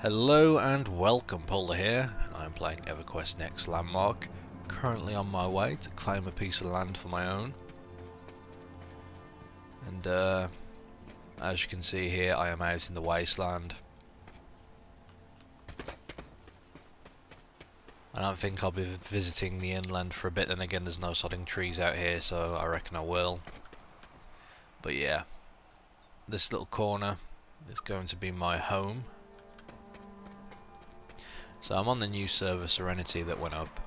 Hello and welcome, Pauleh here, and I'm playing EverQuest Next Landmark, currently on my way to claim a piece of land for my own. And as you can see here, I am out in the wasteland. I don't think I'll be visiting the inland for a bit, then again there's no sodding trees out here, so I reckon I will. But yeah, this little corner is going to be my home. So I'm on the new server Serenity that went up,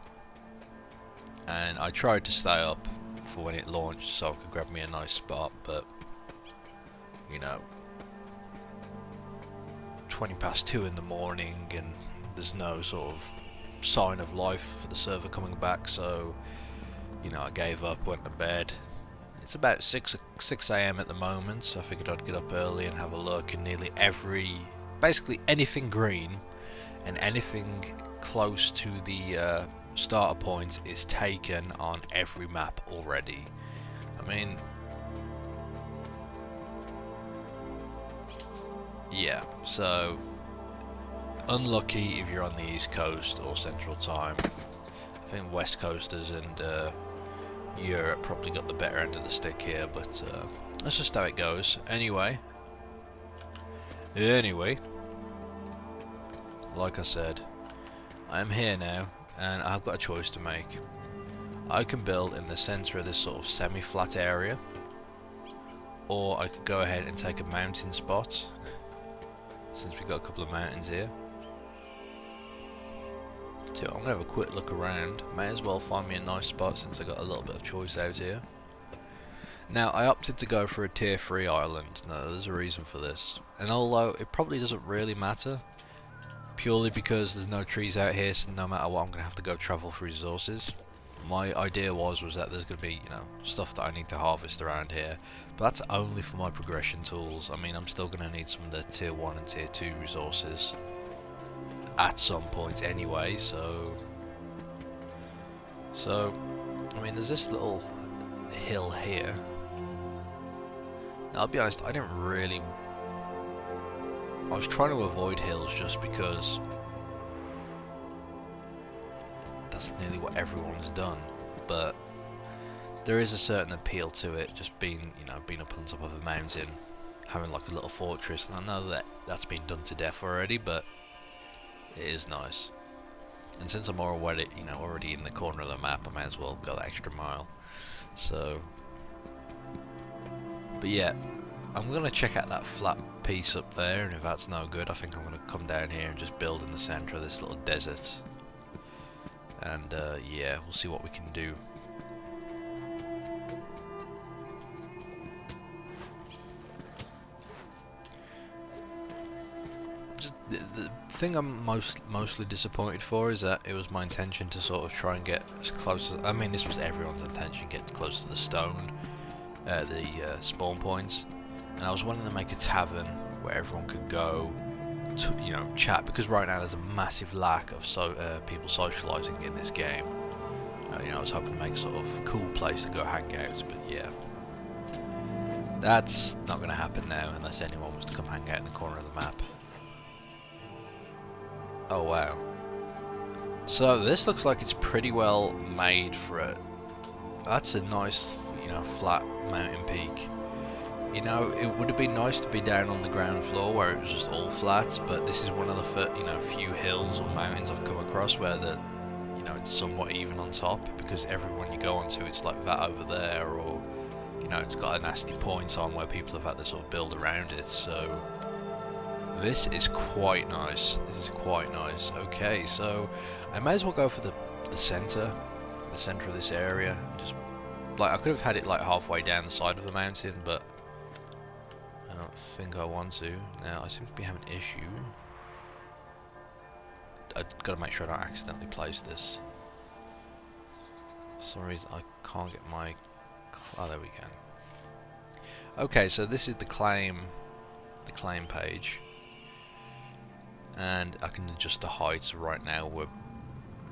and I tried to stay up for when it launched so I could grab me a nice spot, but you know, 20 past 2 in the morning and there's no sort of sign of life for the server coming back, so you know, I gave up, went to bed. It's about 6 AM at the moment, so I figured I'd get up early and have a look, and nearly basically anything green and anything close to the starter point is taken on every map already. I mean, yeah, so unlucky if you're on the East Coast or Central Time. I think West Coasters and Europe probably got the better end of the stick here, but that's just how it goes. Anyway, like I said, I am here now, and I've got a choice to make. I can build in the centre of this sort of semi-flat area, or I could go ahead and take a mountain spot, since we've got a couple of mountains here. So I'm going to have a quick look around. May as well find me a nice spot since I got a little bit of choice out here. Now, I opted to go for a tier 3 island. Now, there's a reason for this, and although it probably doesn't really matter, purely because there's no trees out here, so no matter what I'm going to have to go travel for resources. My idea was that there's going to be, you know, stuff that I need to harvest around here, but that's only for my progression tools. I mean, I'm still going to need some of the tier 1 and tier 2 resources at some point anyway, so I mean, there's this little hill here. Now, I'll be honest, I was trying to avoid hills just because that's nearly what everyone's done, but there is a certain appeal to it, just being, you know, being up on top of a mountain, having like a little fortress. And I know that that's been done to death already, but it is nice. And since I'm already, you know, already in the corner of the map, I may as well go that extra mile. So, but yeah, I'm gonna check out that flat piece up there, and if that's no good, I think I'm gonna come down here and just build in the center of this little desert. And yeah, we'll see what we can do. Just the thing I'm mostly disappointed for is that it was my intention to sort of try and get as close as, I mean, this was everyone's intention, get close to the stone, the spawn points, and I was wanting to make a tavern where everyone could go to, you know, chat, because right now there's a massive lack of people socialising in this game. You know, I was hoping to make a sort of cool place to go hang out, but yeah, that's not going to happen now unless anyone was to come hang out in the corner of the map. Oh wow. So this looks like it's pretty well made for it. That's a nice, you know, flat mountain peak. You know, it would have been nice to be down on the ground floor where it was just all flat, but this is one of the few hills or mountains I've come across where you know, it's somewhat even on top, because every one you go onto, it's like that over there, or you know, it's got a nasty point on where people have had to sort of build around it. So this is quite nice. This is quite nice. Okay, so I may as well go for the center of this area. Just like, I could have had it like halfway down the side of the mountain, but I don't think I want to. Now, I seem to be having an issue. I've got to make sure I don't accidentally place this. For some reason, I can't get my... Oh, there we go. Okay, so this is the claim page. And I can adjust the height, so right now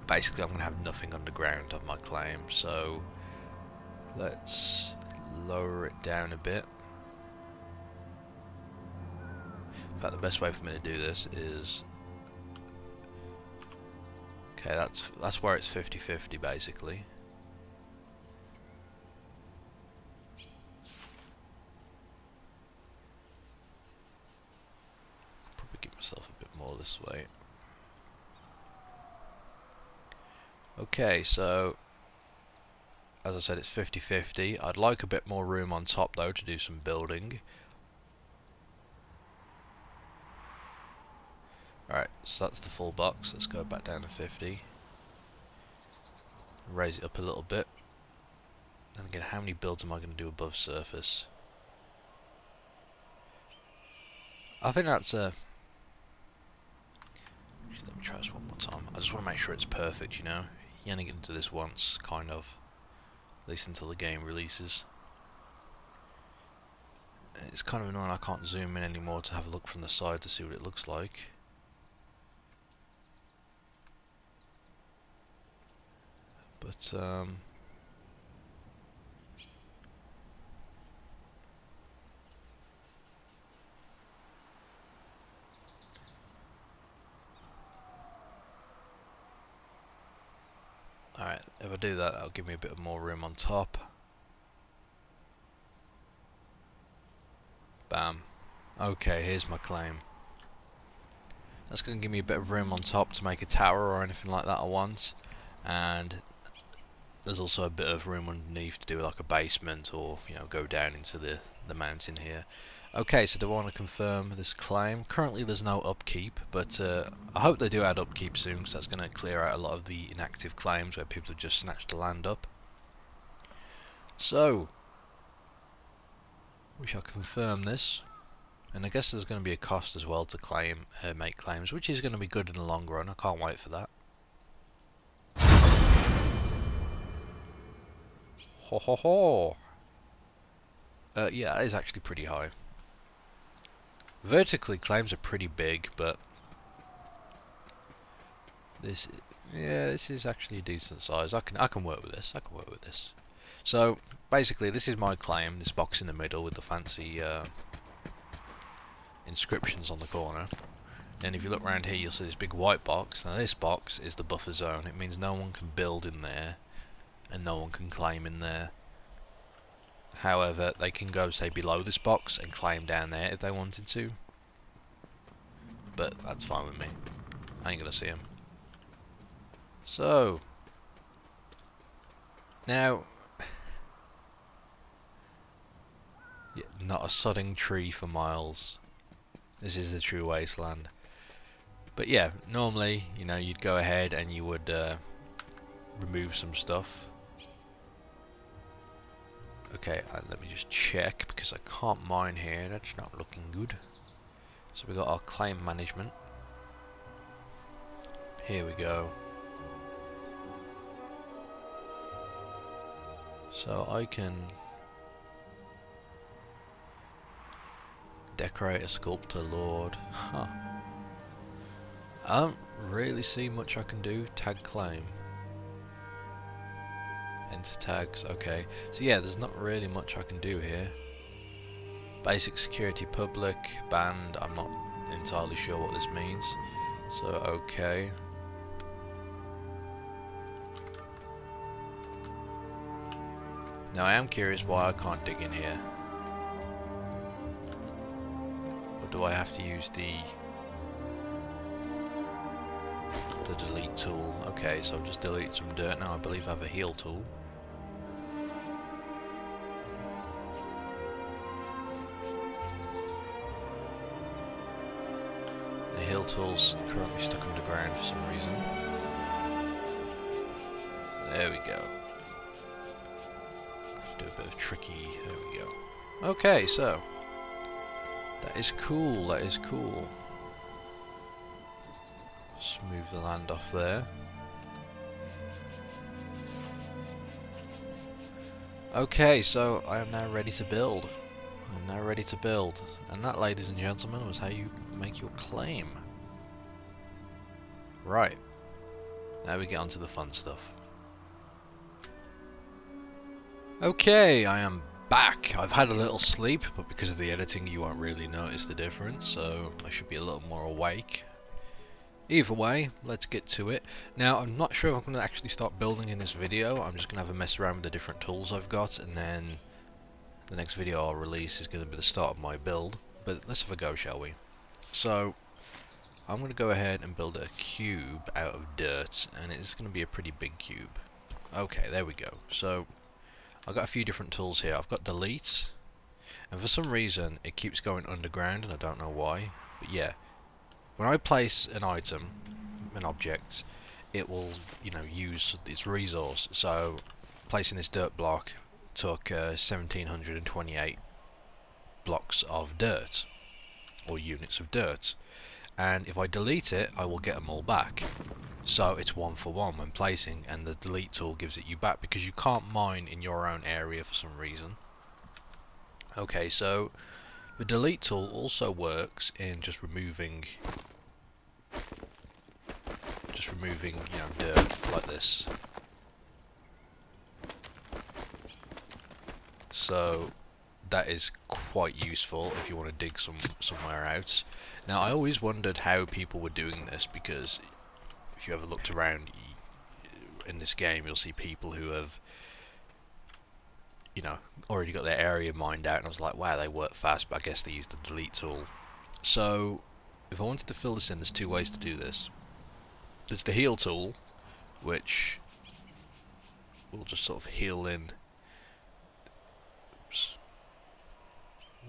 basically I'm going to have nothing underground on my claim, so let's lower it down a bit. In fact, the best way for me to do this is Okay, that's where it's 50-50 basically. Probably give myself a bit more this way. Okay, so as I said, it's 50-50. I'd like a bit more room on top though to do some building. Alright, so that's the full box. Let's go back down to 50. Raise it up a little bit. And again, how many builds am I going to do above surface? I think that's a... Let me try this one more time. I just want to make sure it's perfect, you know? You only get into this once, kind of. At least until the game releases. It's kind of annoying I can't zoom in anymore to have a look from the side to see what it looks like. But, alright, if I do that, that'll give me a bit more room on top. Bam. Okay, here's my claim. That's going to give me a bit of room on top to make a tower or anything like that I want. And there's also a bit of room underneath to do like a basement or, you know, go down into the mountain here. Okay, so do I want to confirm this claim? Currently there's no upkeep, but I hope they do add upkeep soon, because that's going to clear out a lot of the inactive claims where people have just snatched the land up. So, we shall confirm this. And I guess there's going to be a cost as well to claim, make claims, which is going to be good in the long run. I can't wait for that. Ho ho ho! Yeah, that is actually pretty high. Vertically, claims are pretty big, but this, yeah, this is actually a decent size. I can work with this. I can work with this. So basically, this is my claim. This box in the middle with the fancy inscriptions on the corner. And if you look around here, you'll see this big white box. Now this box is the buffer zone. It means no one can build in there, and no one can claim in there. However, they can go, say, below this box and claim down there if they wanted to. But that's fine with me. I ain't gonna see them. So, now, yeah, not a sodding tree for miles. This is a true wasteland. But yeah, normally, you know, you'd go ahead and you would remove some stuff. Okay, let me just check, because I can't mine here. That's not looking good. So we got our claim management. Here we go. So I can decorate a sculptor lord. Huh. I don't really see much I can do. Tag claim. Enter tags, okay. So yeah, there's not really much I can do here. Basic security public, banned, I'm not entirely sure what this means. So, okay. Now I am curious why I can't dig in here. Or do I have to use the delete tool? Okay, so I'll just delete some dirt now. I believe I have a heal tool. The heal tool's currently stuck underground for some reason. There we go. Do a bit of tricky, there we go. Okay, so that is cool, that is cool. Smooth the land off there. Okay, so I am now ready to build. I'm now ready to build. And that, ladies and gentlemen, was how you make your claim. Right. Now we get on to the fun stuff. Okay, I am back. I've had a little sleep, but because of the editing you won't really notice the difference, so I should be a little more awake. Either way, let's get to it. Now, I'm not sure if I'm going to actually start building in this video. I'm just going to have a mess around with the different tools I've got, and then the next video I'll release is going to be the start of my build. But let's have a go, shall we? So, I'm going to go ahead and build a cube out of dirt, and it's going to be a pretty big cube. Okay, there we go. So, I've got a few different tools here. I've got delete, and for some reason it keeps going underground, and I don't know why. But yeah, when I place an item, an object, it will, you know, use its resource. So, placing this dirt block took 1728 blocks of dirt, or units of dirt, and if I delete it I will get them all back. So it's 1 for 1 when placing, and the delete tool gives it you back because you can't mine in your own area for some reason. Okay, so the delete tool also works in just removing, you know, dirt like this. So that is quite useful if you want to dig somewhere out. Now, I always wondered how people were doing this, because if you ever looked around in this game, you'll see people who have, you know, already got their area mined out, and I was like, wow, they work fast, but I guess they use the delete tool. So if I wanted to fill this in, there's two ways to do this. There's the heal tool, which will just sort of heal in. Oops.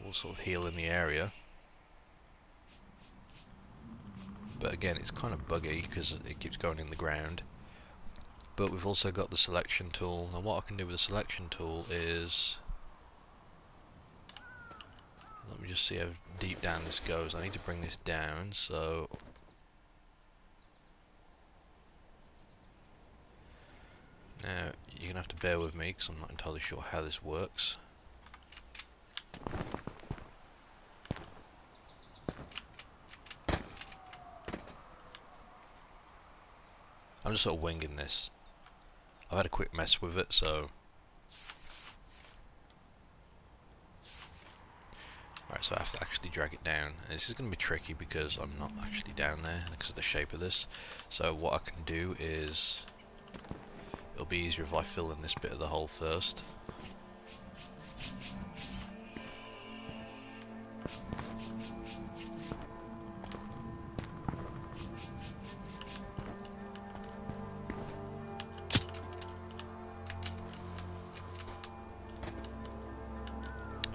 Will sort of heal in the area. But again, it's kind of buggy because it keeps going in the ground. But we've also got the selection tool, and what I can do with the selection tool is, let me just see how deep down this goes. I need to bring this down, so now you're gonna have to bear with me because I'm not entirely sure how this works. I'm just sort of winging this. I've had a quick mess with it, so. Right, so I have to actually drag it down. And this is going to be tricky because I'm not actually down there because of the shape of this. So what I can do is, it'll be easier if I fill in this bit of the hole first.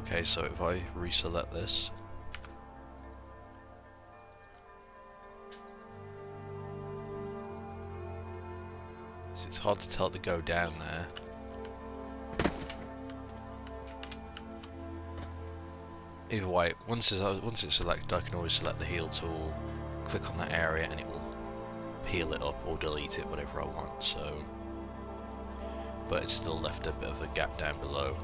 Okay, so if I reselect this, so it's hard to tell to go down there. Either way, once it's selected, I can always select the heal tool, click on that area, and it will heal it up or delete it, whatever I want. So, but it's still left a bit of a gap down below.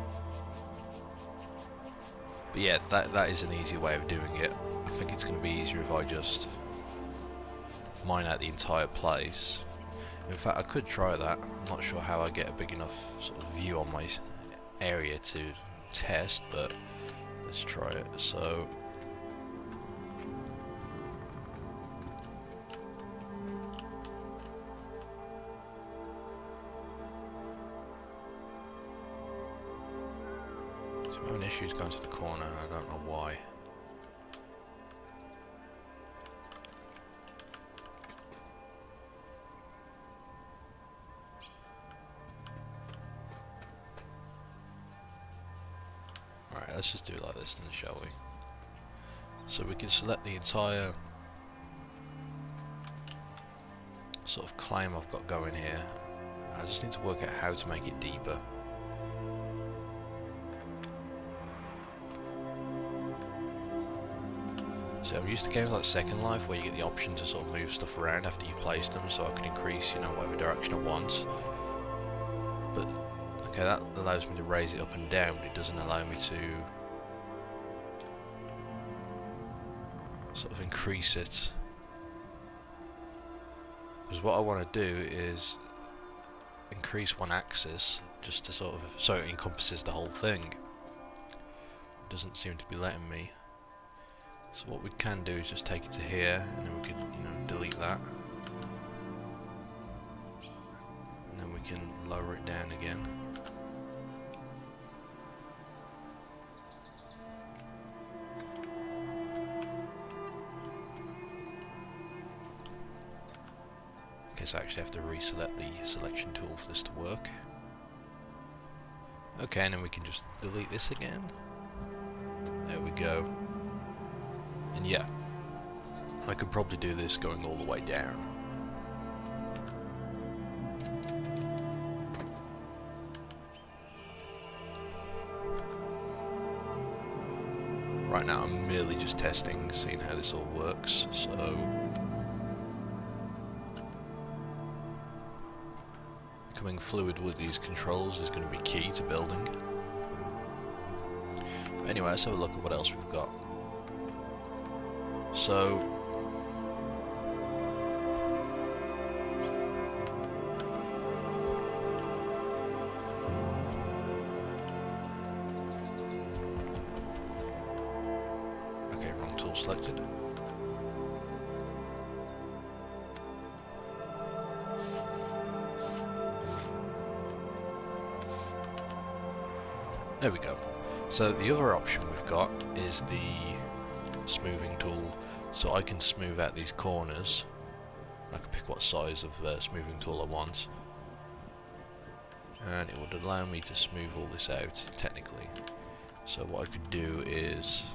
But yeah, that is an easy way of doing it. I think it's going to be easier if I just mine out the entire place. In fact, I could try that. I'm not sure how I get a big enough sort of view on my area to test, but let's try it. So I'm having issues going to the corner, and I don't know why. Alright, let's just do it like this then, shall we? So we can select the entire sort of claim I've got going here. I just need to work out how to make it deeper. So I'm used to games like Second Life where you get the option to sort of move stuff around after you've placed them, so I can increase, you know, whatever direction I want. But okay, that allows me to raise it up and down, but it doesn't allow me to sort of increase it. Because what I want to do is increase one axis just to sort of, so it encompasses the whole thing. It doesn't seem to be letting me. So what we can do is just take it to here, and then we can, you know, delete that. And then we can lower it down again. I guess I actually have to reselect the selection tool for this to work. Okay, and then we can just delete this again. There we go. And yeah, I could probably do this going all the way down. Right now I'm merely just testing, seeing how this all works, so... Becoming fluid with these controls is going to be key to building. But anyway, let's have a look at what else we've got. So, okay, wrong tool selected. There we go. So the other option we've got is the smoothing tool, so I can smooth out these corners. I can pick what size of smoothing tool I want, and it would allow me to smooth all this out technically. So what I could do is,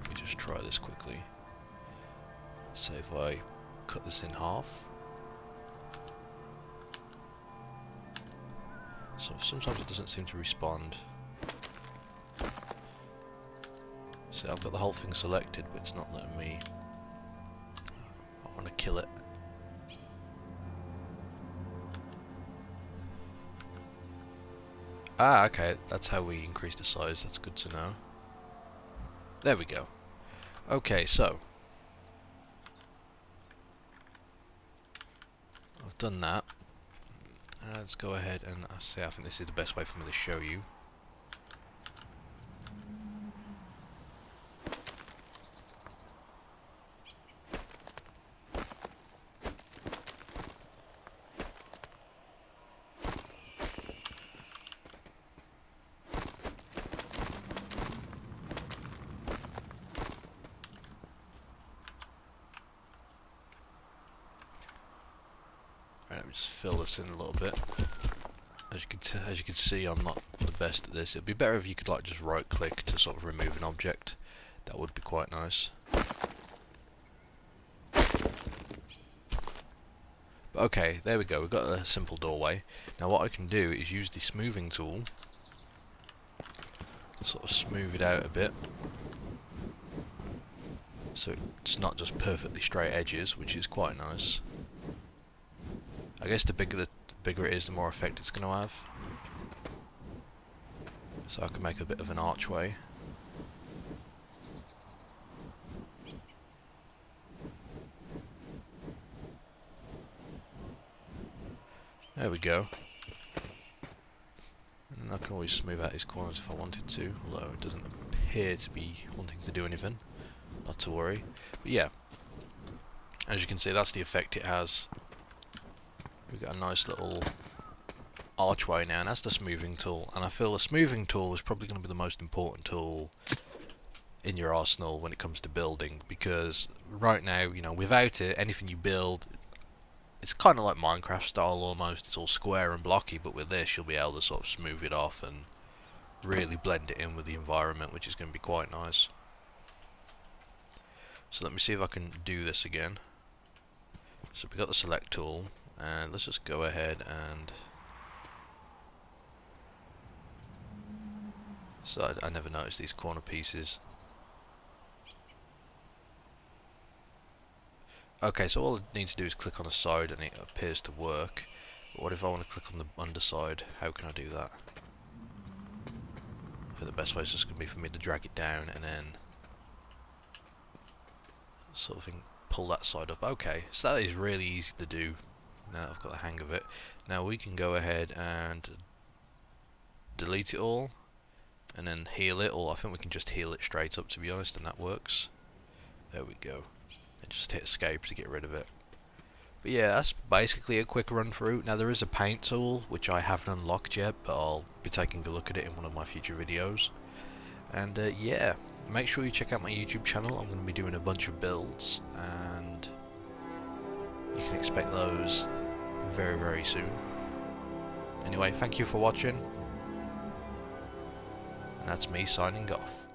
let me just try this quickly. So if I cut this in half, so sometimes it doesn't seem to respond. So I've got the whole thing selected, but it's not letting me. I want to kill it. Ah, okay, that's how we increase the size, that's good to know. There we go. Okay, so I've done that. Let's go ahead and see, I think this is the best way for me to show you. Let me just fill this in a little bit. As you can see, I'm not the best at this. It'd be better if you could like just right click to sort of remove an object. That would be quite nice. But okay, there we go. We've got a simple doorway. Now what I can do is use the smoothing tool to sort of smooth it out a bit, so it's not just perfectly straight edges, which is quite nice. I guess the bigger it is, the more effect it's going to have. So I can make a bit of an archway. There we go. And I can always smooth out these corners if I wanted to, although it doesn't appear to be wanting to do anything. Not to worry. But yeah, as you can see, that's the effect it has. We've got a nice little archway now, and that's the smoothing tool. And I feel the smoothing tool is probably going to be the most important tool in your arsenal when it comes to building, because right now, you know, without it, anything you build, it's kind of like Minecraft style almost. It's all square and blocky, but with this, you'll be able to sort of smooth it off and really blend it in with the environment, which is going to be quite nice. So let me see if I can do this again. So we've got the select tool. And let's just go ahead and... So I never noticed these corner pieces. Okay, so all I need to do is click on the side and it appears to work. But what if I want to click on the underside? How can I do that? I think the best way is just going to be for me to drag it down and then sort of pull that side up. Okay, so that is really easy to do. Now I've got the hang of it. Now we can go ahead and delete it all and then heal it, or I think we can just heal it straight up, to be honest, and that works. There we go. And just hit escape to get rid of it. But yeah, that's basically a quick run through. Now there is a paint tool, which I haven't unlocked yet, but I'll be taking a look at it in one of my future videos. And yeah, make sure you check out my YouTube channel. I'm going to be doing a bunch of builds, and you can expect those very, very soon. Anyway, thank you for watching, and that's me signing off.